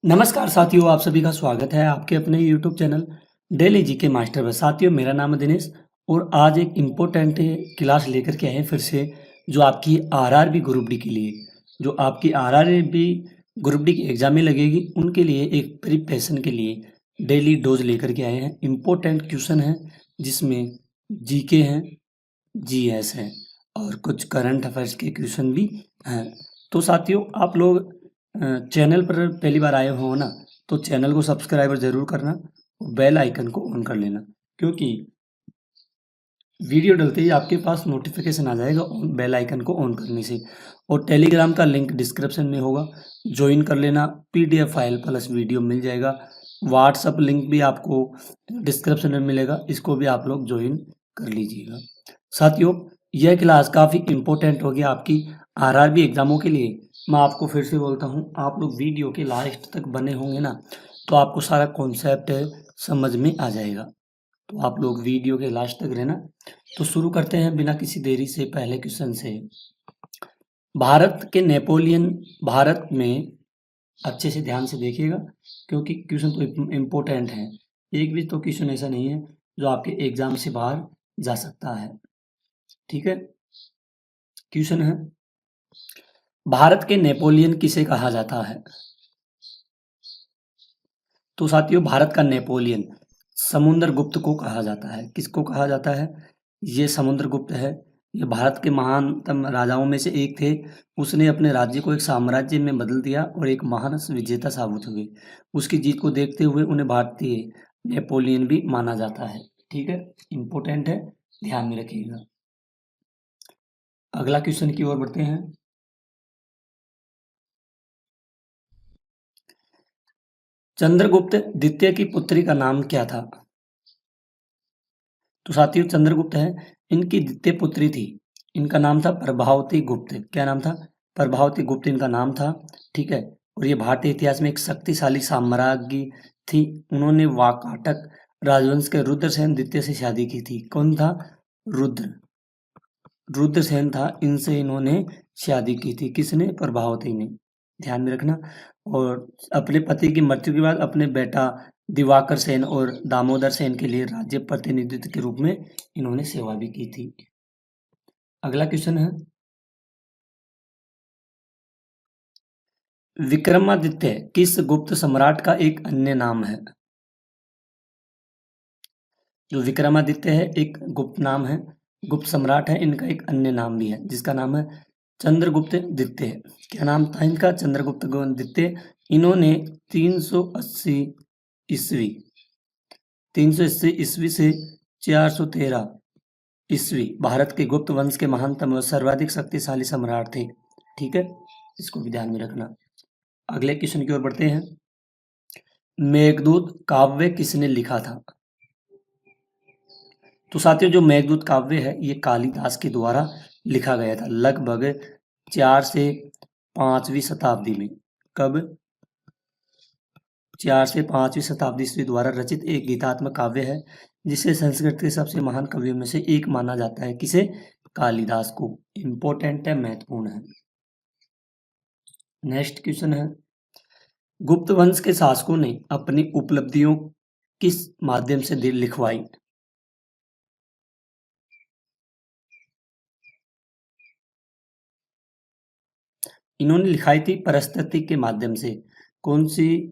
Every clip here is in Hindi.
नमस्कार साथियों, आप सभी का स्वागत है आपके अपने YouTube channel daily GK master में। साथियों, मेरा नाम है दिनेश और आज एक इम्पोर्टेंट क्लास लेकर के आए हैं फिर से, जो आपकी आरआरबी ग्रुप डी के लिए, जो आपकी आरआरबी ग्रुप डी की एग्जाम में लगेगी उनके लिए एक प्रिपरेशन के लिए डेली डोज लेकर के आए हैं। इम्पोर्टेंट क्वेश्चन है जिसमें जीके हैं, जीएस हैं और कुछ करंट अफेयर्स के क्वेश्चन भी हैं। तो साथियों, आप लोग चैनल पर पहली बार आए हो ना, तो चैनल को सब्सक्राइब ज़रूर करना और बेल आइकन को ऑन कर लेना, क्योंकि वीडियो डलते ही आपके पास नोटिफिकेशन आ जाएगा बेल आइकन को ऑन करने से। और टेलीग्राम का लिंक डिस्क्रिप्शन में होगा, ज्वाइन कर लेना। पीडीएफ फाइल प्लस वीडियो मिल जाएगा। व्हाट्सअप लिंक भी आपको डिस्क्रिप्शन में मिलेगा, इसको भी आप लोग ज्वाइन कर लीजिएगा। साथियों, यह क्लास काफ़ी इम्पोर्टेंट होगी आपकी आरआरबी एग्जामों के लिए। मैं आपको फिर से बोलता हूँ, आप लोग वीडियो के लास्ट तक बने होंगे ना, तो आपको सारा कॉन्सेप्ट समझ में आ जाएगा। तो आप लोग वीडियो के लास्ट तक रहना। तो शुरू करते हैं बिना किसी देरी से पहले क्वेश्चन से। भारत में अच्छे से ध्यान से देखिएगा, क्योंकि क्वेश्चन तो इम्पोर्टेंट है। एक भी तो क्वेश्चन ऐसा नहीं है जो आपके एग्जाम से बाहर जा सकता है। ठीक है, क्वेश्चन है, भारत के नेपोलियन किसे कहा जाता है? तो साथियों, भारत का नेपोलियन समुद्रगुप्त को कहा जाता है। किसको कहा जाता है? ये समुद्रगुप्त है। ये भारत के महानतम राजाओं में से एक थे। उसने अपने राज्य को एक साम्राज्य में बदल दिया और एक महान विजेता साबित हुए। उसकी जीत को देखते हुए उन्हें भारतीय नेपोलियन भी माना जाता है। ठीक है, इंपॉर्टेंट है, ध्यान में रखिएगा। अगला क्वेश्चन की ओर बढ़ते हैं। चंद्रगुप्त द्वितीय की पुत्री का नाम क्या था? तो साथियों, चंद्रगुप्त है, इनकी द्वितीय पुत्री थी। इनका नाम था प्रभावती गुप्त। क्या नाम था? प्रभावती गुप्त इनका नाम था। ठीक है, और ये भारतीय इतिहास में एक शक्तिशाली साम्राज्ञी थी। उन्होंने वाकाटक राजवंश के रुद्रसेन द्वितीय से शादी की थी। कौन था? रुद्रसेन था, इनसे इन्होंने शादी की थी। किसने? प्रभावती ने। ध्यान में रखना। और अपने पति की मृत्यु के बाद अपने बेटा दिवाकर सेन और दामोदर सेन के लिए राज्य प्रतिनिधित्व के रूप में इन्होंने सेवा भी की थी। अगला क्वेश्चन है, विक्रमादित्य किस गुप्त सम्राट का एक अन्य नाम है? जो विक्रमादित्य है, एक गुप्त नाम है, गुप्त सम्राट है। इनका एक अन्य नाम भी है, जिसका नाम है चंद्रगुप्त द्वितीय। क्या नाम था इनका? चंद्रगुप्त द्वितीय। इन्होंने 380 ईस्वी 380 ईस्वी से 413 ईस्वी भारत के गुप्त वंश के महानतम और सर्वाधिक शक्तिशाली सम्राट थे। ठीक है, इसको भी ध्यान में रखना। अगले क्वेश्चन की ओर बढ़ते हैं। मेघदूत काव्य किसने लिखा था? तो साथियों, जो मेघदूत काव्य है, ये कालिदास के द्वारा लिखा गया था, लगभग 4 से 5वीं शताब्दी में। कब? 4 से 5वीं शताब्दी ईस्वी द्वारा रचित एक गीतात्मक काव्य है, जिसे संस्कृत के सबसे महान कवियों में से एक माना जाता है। किसे? कालिदास को। इंपॉर्टेंट है, महत्वपूर्ण है। नेक्स्ट क्वेश्चन है, गुप्त वंश के शासकों ने अपनी उपलब्धियों किस माध्यम से लिखवाई? इन्होंने लिखाई थी परिस्थिति के माध्यम से। कौन सी,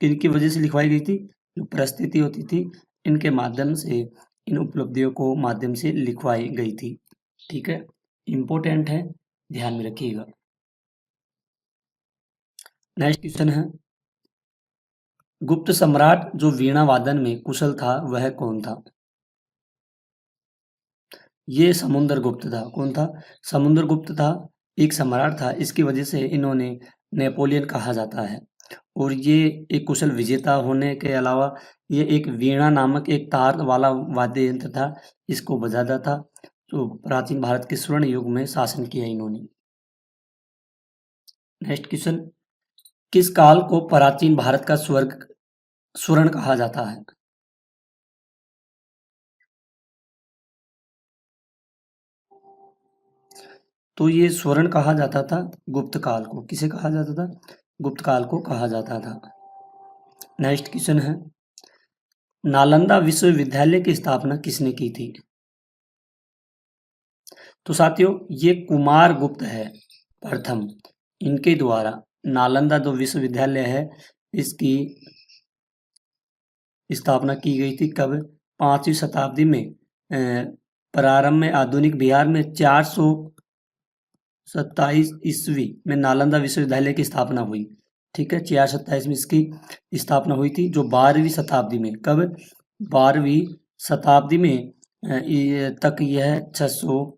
किनकी वजह से लिखवाई गई थी? जो परिस्थिति होती थी, इनके माध्यम से इन उपलब्धियों को माध्यम से लिखवाई गई थी। ठीक है, इंपॉर्टेंट है, ध्यान में रखिएगा। नेक्स्ट क्वेश्चन है, गुप्त सम्राट जो वीणा वादन में कुशल था वह कौन था? ये समुद्रगुप्त था। कौन था? समुद्रगुप्त था, एक सम्राट था। इसकी वजह से इन्होंने नेपोलियन कहा जाता है। और ये एक कुशल विजेता होने के अलावा ये एक वीणा नामक एक तार वाला वाद्य यंत्र था, इसको बजाता था। तो प्राचीन भारत के स्वर्ण युग में शासन किया इन्होंने। नेक्स्ट क्वेश्चन, किस काल को प्राचीन भारत का स्वर्ण कहा जाता है? तो ये स्वर्ण कहा जाता था गुप्त काल को। किसे कहा जाता था? गुप्त काल को कहा जाता था। नेक्स्ट क्वेश्चन है, नालंदा विश्वविद्यालय की स्थापना किसने की थी? तो साथियों ये कुमार गुप्त है प्रथम, इनके द्वारा नालंदा जो विश्वविद्यालय है इसकी स्थापना की गई थी। कब? 5वीं शताब्दी में प्रारंभ में आधुनिक बिहार में 427 ईस्वी में नालंदा विश्वविद्यालय की स्थापना हुई। ठीक है, 427 में इसकी स्थापना हुई थी, जो 12वीं शताब्दी में, कब? 12वीं शताब्दी में तक यह 600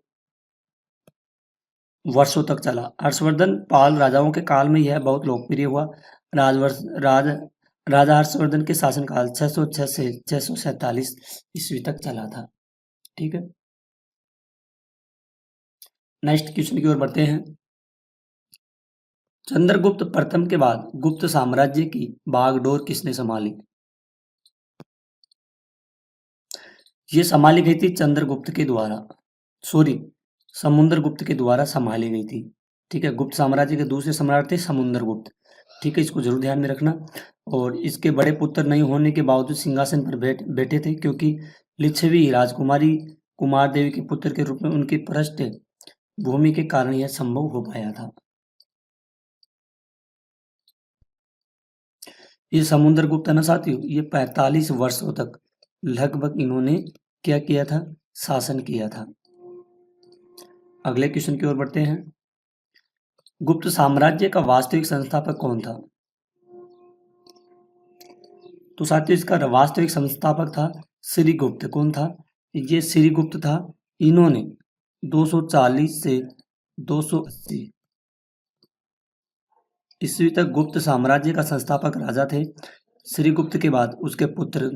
वर्षों तक चला। हर्षवर्धन पाल राजाओं के काल में यह बहुत लोकप्रिय हुआ। राजा हर्षवर्धन के शासनकाल 606 से 647 ईस्वी तक चला था। ठीक है, नेक्स्ट क्वेश्चन की ओर बढ़ते हैं। चंद्रगुप्त प्रथम के बाद गुप्त साम्राज्य की बागडोर किसने संभाली? ये संभाली गई थी चंद्रगुप्त के द्वारा, समुद्रगुप्त के द्वारा संभाली गई थी। ठीक है, गुप्त साम्राज्य के दूसरे सम्राट थे समुद्रगुप्त। ठीक है, इसको जरूर ध्यान में रखना। और इसके बड़े पुत्र नहीं होने के बावजूद सिंहासन पर बैठे थे, क्योंकि लिच्छवी राजकुमारी कुमार देवी के पुत्र के रूप में उनकी पृष्ठ भूमि के कारण यह संभव हो पाया था। ये समुद्रगुप्त है ना साथियों, ये 45 वर्षों तक लगभग इन्होंने क्या किया था? शासन किया था। अगले क्वेश्चन की ओर बढ़ते हैं। गुप्त साम्राज्य का वास्तविक संस्थापक कौन था? तो साथियों इसका वास्तविक संस्थापक था श्रीगुप्त। कौन था? ये श्रीगुप्त था। इन्होंने 240 से 280 ईस्वी तक गुप्त साम्राज्य का संस्थापक राजा थे। श्रीगुप्त के बाद उसके पुत्र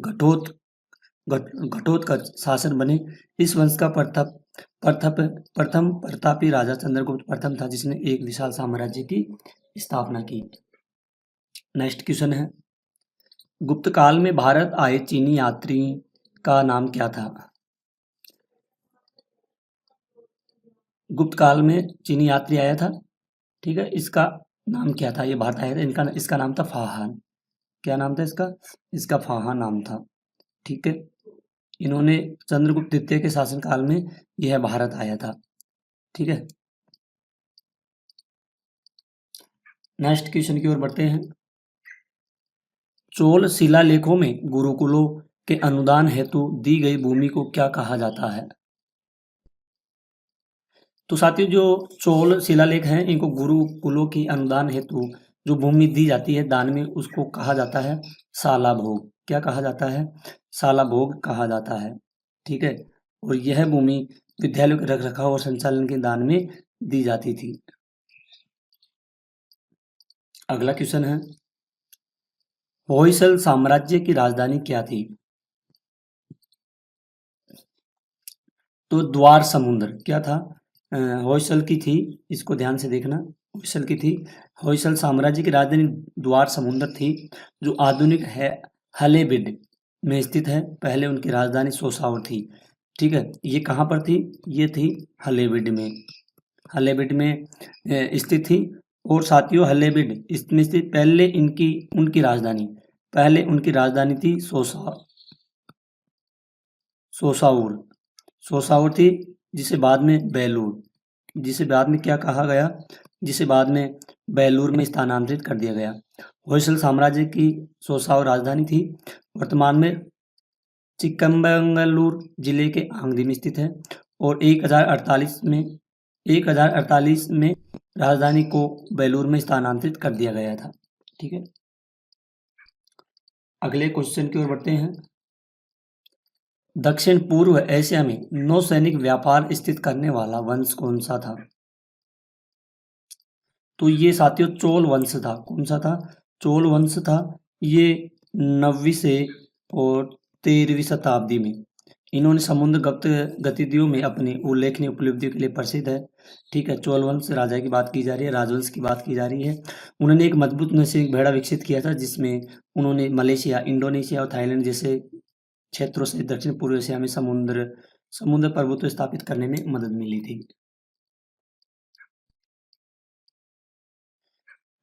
घटोत्कच शासक बने। इस वंश का प्रथम प्रतापी राजा चंद्रगुप्त प्रथम था, जिसने एक विशाल साम्राज्य की स्थापना की। नेक्स्ट क्वेश्चन है, गुप्त काल में भारत आए चीनी यात्री का नाम क्या था? गुप्त काल में चीनी यात्री आया था, ठीक है, इसका नाम क्या था? ये भारत आया था, इसका नाम था फाहान। क्या नाम था इसका? इसका फाहान नाम था। ठीक है, इन्होंने चंद्रगुप्त द्वितीय के शासनकाल में यह भारत आया था। ठीक है, नेक्स्ट क्वेश्चन की ओर बढ़ते हैं। चोल शिलालेखों में गुरुकुलों के अनुदान हेतु दी गई भूमि को क्या कहा जाता है? तो साथियों जो चोल शिलालेख हैं, इनको गुरुकुलों की अनुदान हेतु जो भूमि दी जाती है दान में, उसको कहा जाता है साला भोग। क्या कहा जाता है? साला भोग कहा जाता है। ठीक है, और यह भूमि विद्यालयों के रख रखाव और संचालन के दान में दी जाती थी। अगला क्वेश्चन है, होयसल साम्राज्य की राजधानी क्या थी? तो द्वार समुद्र। क्या था? होयसल की थी, इसको ध्यान से देखना, होयसल की थी। होयसल साम्राज्य की राजधानी द्वार समुद्र थी, जो आधुनिक है हलेबिड में स्थित है। पहले उनकी राजधानी सोसावर थी। ठीक है, ये कहाँ पर थी? ये थी हलेबिड में, हलेबिड में स्थित थी। और साथियों हलेबिड इसमें स्थित पहले उनकी राजधानी थी सोसाउर थी, जिसे बाद में क्या कहा गया? जिसे बाद में बेलूर में स्थानांतरित कर दिया गया। होयसल साम्राज्य की सोसाउर राजधानी थी। वर्तमान में चिक्कमगलूर जिले के आंगदी में स्थित है। और 1048 में राजधानी को बेलूर में स्थानांतरित कर दिया गया था। ठीक है, अगले क्वेश्चन की ओर बढ़ते हैं। दक्षिण पूर्व एशिया में नौसैनिक व्यापार स्थित करने वाला वंश कौन सा था? तो ये साथियों चोल वंश था। कौन सा था? चोल वंश था। ये 9वीं से और 13वीं शताब्दी में इन्होंने समुद्रगुप्त गतिविधियों में अपनी उल्लेखनीय उपलब्धियों के लिए प्रसिद्ध है। ठीक है, चोल वंश राजा की बात की जा रही है, राजवंश की बात की जा रही है। उन्होंने एक मजबूत नौसैनिक बेड़ा विकसित किया था, जिसमें उन्होंने मलेशिया, इंडोनेशिया और थाईलैंड जैसे क्षेत्रों से दक्षिण पूर्व एशिया में समुद्र प्रभुत्व स्थापित करने में मदद मिली थी।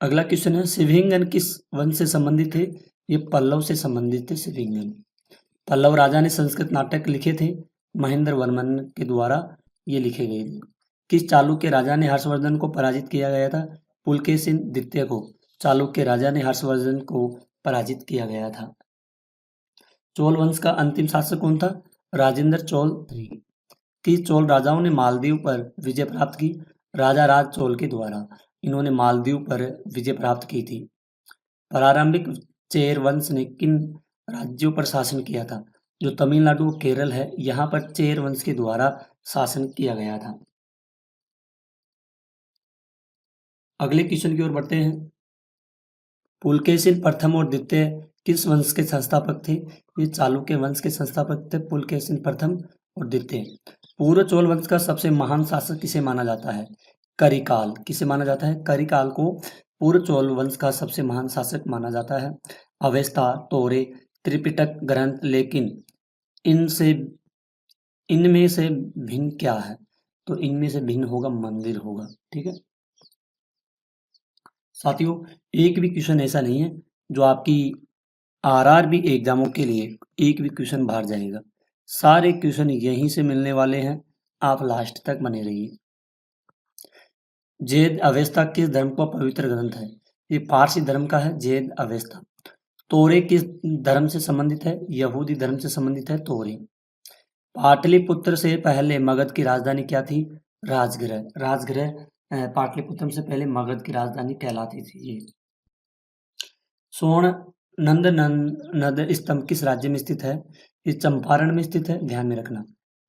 अगला क्वेश्चन है, शिवहिंगन किस वंश से संबंधित थे? ये पल्लव से संबंधित थे शिवहिंगन। पल्लव राजा ने संस्कृत नाटक लिखे थे, महेंद्र वर्मन के द्वारा ये लिखे गए थे। किस चालुक्य राजा ने हर्षवर्धन को पराजित किया गया था? पुलकेशिन द्वितीय को चालुक्य राजा ने हर्षवर्धन को पराजित किया गया था। चोल वंश का अंतिम शासक कौन था? राजेंद्र चोल III। किस चोल राजाओं ने मालदीव पर विजय प्राप्त की? राजा राज चोल के द्वारा इन्होंने मालदीव पर विजय प्राप्त की थी। प्रारंभिक चेर वंश ने किन राज्यों पर शासन किया था? जो तमिलनाडु और केरल है, यहाँ पर चेर वंश के द्वारा शासन किया गया था। अगले क्वेश्चन की ओर बढ़ते हैं। पुलकेशिन प्रथम और द्वितीय किस वंश के संस्थापक थे? ये चालुक्य वंश के संस्थापक थे, पुलकेशिन प्रथम और द्वितीय। पूर्व चोल वंश का सबसे महान शासक किसे माना जाता है? करिकाल। किसे माना जाता है? करिकाल को पूर्व चोल वंश का सबसे महान शासक माना जाता है। अवेस्ता, तोरे, त्रिपिटक ग्रंथ, लेकिन इनमें से भिन्न क्या है? तो इनमें से भिन्न होगा मंदिर होगा। ठीक है साथियों, एक भी क्वेश्चन ऐसा नहीं है जो आपकी आरआरबी एग्जामों के लिए एक भी क्वेश्चन बाहर जाएगा। सारे क्वेश्चन यहीं से मिलने वाले हैं, आप लास्ट तक बने रहिए। जैद अवेस्ता किस धर्म का पवित्र ग्रंथ है? ये पारसी धर्म का है जैद अवेस्ता। तोरे किस धर्म से संबंधित है? यहूदी धर्म से संबंधित है तोरे। पाटलिपुत्र से पहले मगध की राजधानी क्या थी? राजगृह। राजगृह पाटलिपुत्र से पहले मगध की राजधानी कहलाती थी ये। स्वर्ण नंद नद स्तंभ किस राज्य में स्थित है? ये चंपारण में स्थित है, ध्यान में रखना।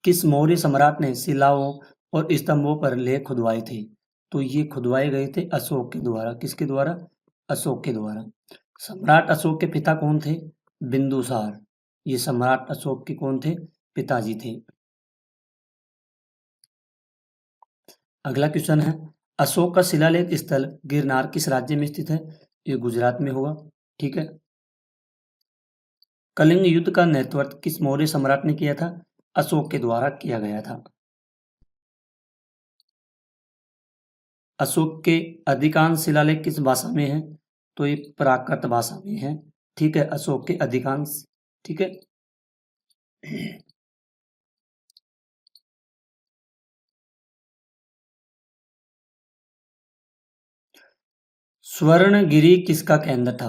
किस मौर्य सम्राट ने शिलाओं और स्तंभों पर लेख खुदवाए थे? तो ये खुदवाए गए थे अशोक के द्वारा। किसके द्वारा? अशोक के द्वारा। सम्राट अशोक के पिता कौन थे? बिंदुसार। ये सम्राट अशोक के कौन थे? पिताजी थे। अगला क्वेश्चन है, अशोक का शिलालेख स्थल गिरनार किस राज्य में स्थित है? ये गुजरात में होगा। ठीक है। कलिंग युद्ध का नेतृत्व किस मौर्य सम्राट ने किया था? अशोक के द्वारा किया गया था। अशोक के अधिकांश शिलालेख किस भाषा में है? तो ये प्राकृत भाषा में है। ठीक है, अशोक के अधिकांश। ठीक है। स्वर्णगिरी किसका केंद्र था?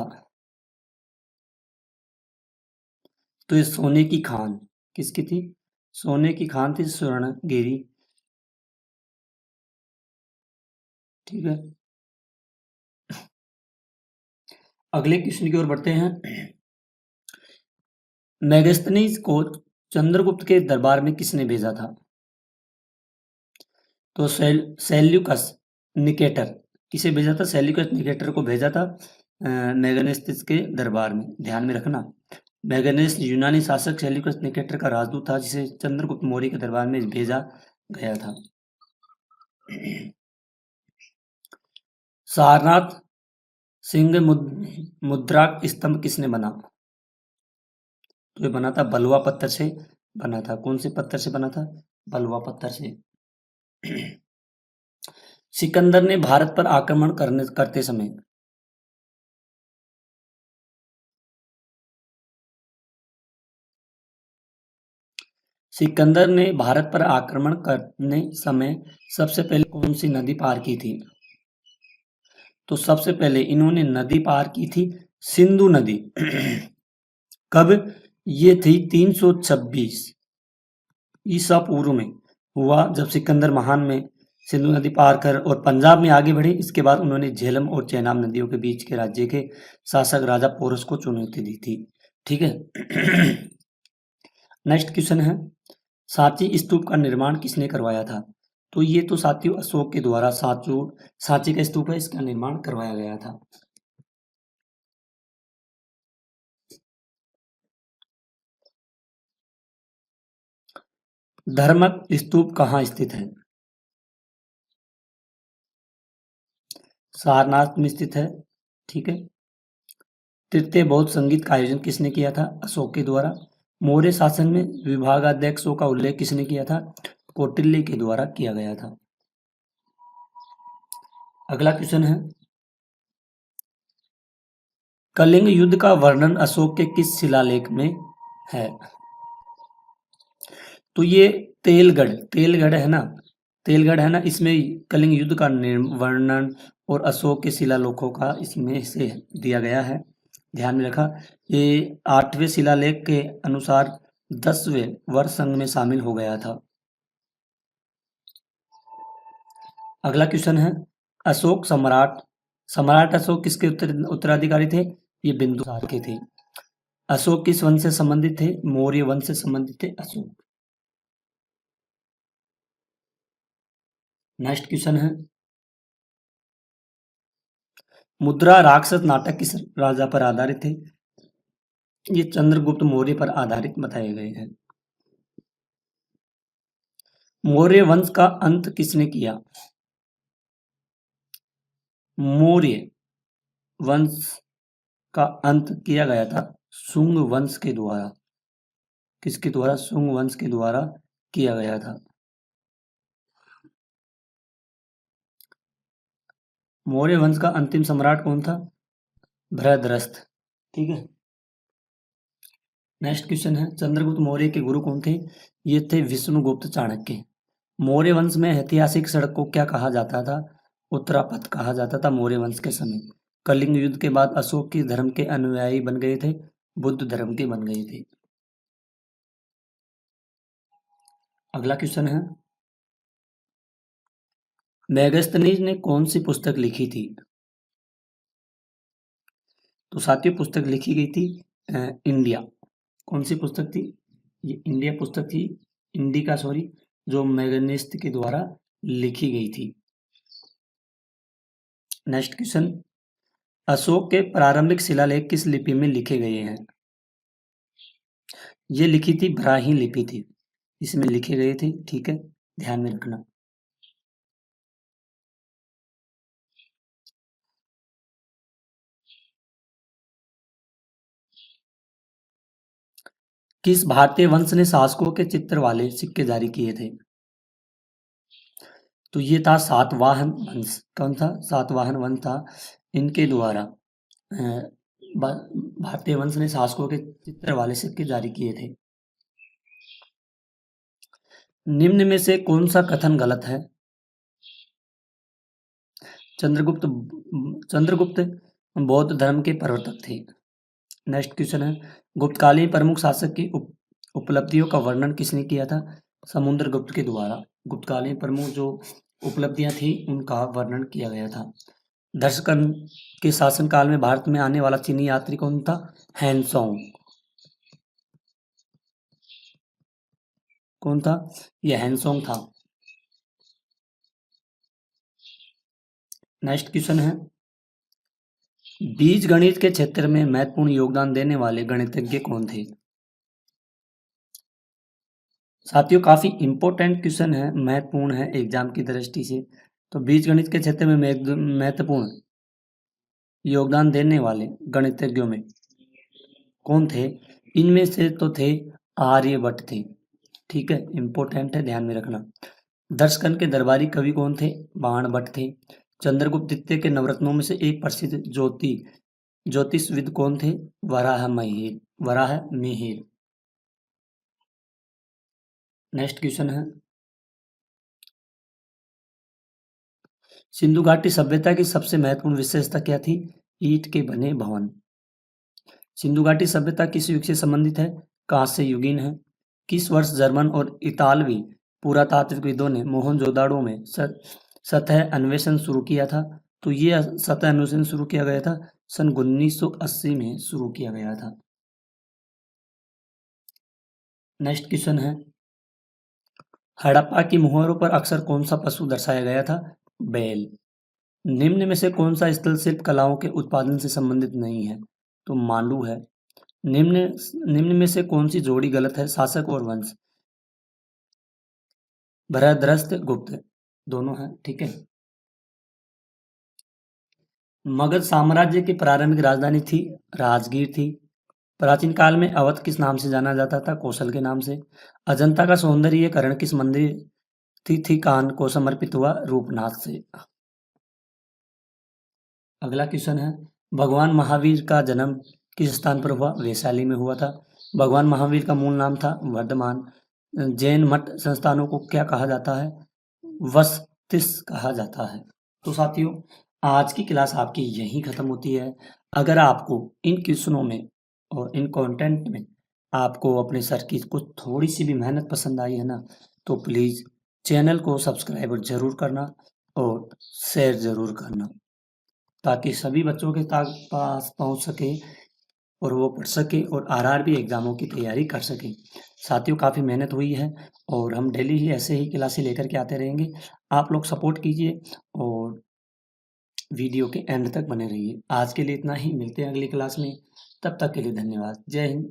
तो ये सोने की खान किसकी थी? सोने की खान थी स्वर्णगिरी। ठीक है। अगले क्वेश्चन की ओर बढ़ते हैं। मेगास्थनीज को चंद्रगुप्त के दरबार में किसने भेजा था? तो सेल्यूकस निकेटर। किसे भेजा था? सेल्यूकस निकेटर को भेजा था मेगास्थनीज के दरबार में, ध्यान में रखना। मेगास्थनीज यूनानी शासक सेल्यूकस निकेटर का राजदूत था, जिसे चंद्रगुप्त मौर्य के दरबार में भेजा गया था। सारनाथ सिंह मुद्रा स्तंभ किसने बना? तो ये बना था बलुआ पत्थर से बना था। कौन से पत्थर से बना था? बलुआ पत्थर से। सिकंदर ने भारत पर आक्रमण करते समय सिकंदर ने भारत पर आक्रमण करने समय सबसे पहले कौन सी नदी पार की थी? तो सबसे पहले इन्होंने नदी पार की थी सिंधु नदी। कब? ये थी 326 ईसा पूर्व में हुआ, जब सिकंदर महान में सिंधु नदी पार कर और पंजाब में आगे बढ़े। इसके बाद उन्होंने झेलम और चेनाब नदियों के बीच के राज्य के शासक राजा पोरस को चुनौती दी थी। ठीक है। नेक्स्ट क्वेश्चन है, सांची स्तूप का निर्माण किसने करवाया था? तो ये तो साथियों अशोक के द्वारा सांची का स्तूप है, इसका निर्माण करवाया गया था। धर्मक स्तूप कहाँ स्थित है? सारनाथ में स्थित है। ठीक है। तृतीय बौद्ध संगीत का आयोजन किसने किया था? अशोक के द्वारा। मौर्य शासन में विभागाध्यक्षों का उल्लेख किसने किया था? कौटिल्य के द्वारा किया गया था। अगला क्वेश्चन है, कलिंग युद्ध का वर्णन अशोक के किस शिलालेख में है? तो ये तेलगढ़ है ना, तेलगढ़ है ना, इसमें कलिंग युद्ध का वर्णन और अशोक के शिलालेखों का इसमें से दिया गया है। ध्यान में रखा। ये 8वें शिलालेख के अनुसार 10वें वर्ष संघ में शामिल हो गया था। अगला क्वेश्चन है, अशोक सम्राट अशोक किसके उत्तराधिकारी थे? ये बिंदुसार के थे। अशोक किस वंश से संबंधित थे? मौर्य वंश से संबंधित थे अशोक। नेक्स्ट क्वेश्चन है, मुद्रा राक्षस नाटक किस राजा पर आधारित थे? ये चंद्रगुप्त मौर्य पर आधारित बताए गए हैं। मौर्य वंश का अंत किसने किया? मौर्य वंश का अंत किया गया था शुंग वंश के द्वारा। किसके द्वारा? शुंग वंश के द्वारा किया गया था। मौर्य वंश का अंतिम सम्राट कौन था? बृहद्रथ। ठीक है। नेक्स्ट क्वेश्चन है, चंद्रगुप्त मौर्य के गुरु कौन थे? ये थे विष्णुगुप्त चाणक्य। मौर्य वंश में ऐतिहासिक सड़क को क्या कहा जाता था? उत्तरापथ कहा जाता था मौर्य वंश के समय। कलिंग युद्ध के बाद अशोक किस धर्म के अनुयायी बन गए थे? बुद्ध धर्म के बन गए थे। अगला क्वेश्चन है, मेगास्थनीज ने कौन सी पुस्तक लिखी थी? तो साथियों पुस्तक लिखी गई थी इंडिया। कौन सी पुस्तक थी? ये इंडिया पुस्तक थी, इंडिका सॉरी, जो मेगास्थनीज के द्वारा लिखी गई थी। नेक्स्ट क्वेश्चन, अशोक के प्रारंभिक शिलालेख किस लिपि में लिखे गए हैं? ये लिखी थी ब्राह्मी लिपि थी, इसमें लिखे गए थे। ठीक है, ध्यान में रखना। किस भारतीय वंश ने शासकों के चित्र वाले सिक्के जारी किए थे? तो ये था सातवाहन वंश। कौन था? सातवाहन वंश था। इनके द्वारा भारतीय वंश ने शासकों के चित्र वाले सिक्के जारी किए थे। निम्न में से कौन सा कथन गलत है? चंद्रगुप्त बौद्ध धर्म के प्रवर्तक थे। नेक्स्ट क्वेश्चन है, गुप्तकालीन प्रमुख शासक की उपलब्धियों का वर्णन किसने किया था? समुद्रगुप्त के द्वारा। गुप्तकालीन प्रमुख जो उपलब्धियां थी उनका वर्णन किया गया था। दर्शकन के शासनकाल में भारत में आने वाला चीनी यात्री कौन था? हैंसोंग। कौन था? यह हैंसोंग था। नेक्स्ट क्वेश्चन है, बीज गणित के क्षेत्र में महत्वपूर्ण योगदान देने वाले गणितज्ञ कौन थे? साथियों काफी इंपॉर्टेंट क्वेश्चन है, महत्वपूर्ण है एग्जाम की दृष्टि से। तो बीज गणित के क्षेत्र में महत्वपूर्ण योगदान देने वाले गणितज्ञों में कौन थे? इनमें से तो थे आर्यभट्ट थे। ठीक है, इंपॉर्टेंट है, ध्यान में रखना। दर्शकन के दरबारी कवि कौन थे? बाणभट्ट थे। चंद्रगुप्त द्वितीय के नवरत्नों में से एक प्रसिद्ध ज्योतिषविद कौन थे? वराह मिहिर। नेक्स्ट क्वेश्चन है, सिंधु घाटी सभ्यता की सबसे महत्वपूर्ण विशेषता क्या थी? ईंट के बने भवन। सिंधु घाटी सभ्यता किस युग से संबंधित है? कांस्य युगीन है। किस वर्ष जर्मन और इतालवी पुरातात्विकविदों ने मोहनजोदाड़ो में सतह अन्वेषण शुरू किया था? तो ये सतह अन्वेषण शुरू किया गया था सन 1980 में शुरू किया गया था। नेक्स्ट क्वेश्चन है, हड़प्पा की मुहरों पर अक्सर कौन सा पशु दर्शाया गया था? बैल। निम्न में से कौन सा स्थल शिल्प कलाओं के उत्पादन से संबंधित नहीं है? तो मांडू है। निम्न में से कौन सी जोड़ी गलत है? शासक और वंश। बृहद्रथ गुप्त दोनों है। ठीक है। मगध साम्राज्य की प्रारंभिक राजधानी थी राजगीर थी। प्राचीन काल में अवध किस नाम से जाना जाता था? कौशल के नाम से। अजंता का सौंदर्यीकरण किस मंदिर थी कान को समर्पित हुआ? रूपनाथ से। अगला क्वेश्चन है, भगवान महावीर का जन्म किस स्थान पर हुआ? वैशाली में हुआ था। भगवान महावीर का मूल नाम था वर्धमान। जैन मठ संस्थानों को क्या कहा जाता है? वस्तिष्क कहा जाता है। तो साथियों, आज की क्लास आपकी यहीं खत्म होती है। अगर आपको इन क्वेश्चनों में और इन कंटेंट में आपको अपने सर की कुछ थोड़ी सी भी मेहनत पसंद आई है ना, तो प्लीज़ चैनल को सब्सक्राइब ज़रूर करना और शेयर ज़रूर करना, ताकि सभी बच्चों के पास पहुंच सके और वो पढ़ सके और आरआरबी एग्जामों की तैयारी कर सके। साथियों, काफ़ी मेहनत हुई है और हम डेली ही ऐसे ही क्लासेस लेकर के आते रहेंगे। आप लोग सपोर्ट कीजिए और वीडियो के एंड तक बने रहिए। आज के लिए इतना ही, मिलते हैं अगली क्लास में। तब तक के लिए धन्यवाद। जय हिंद।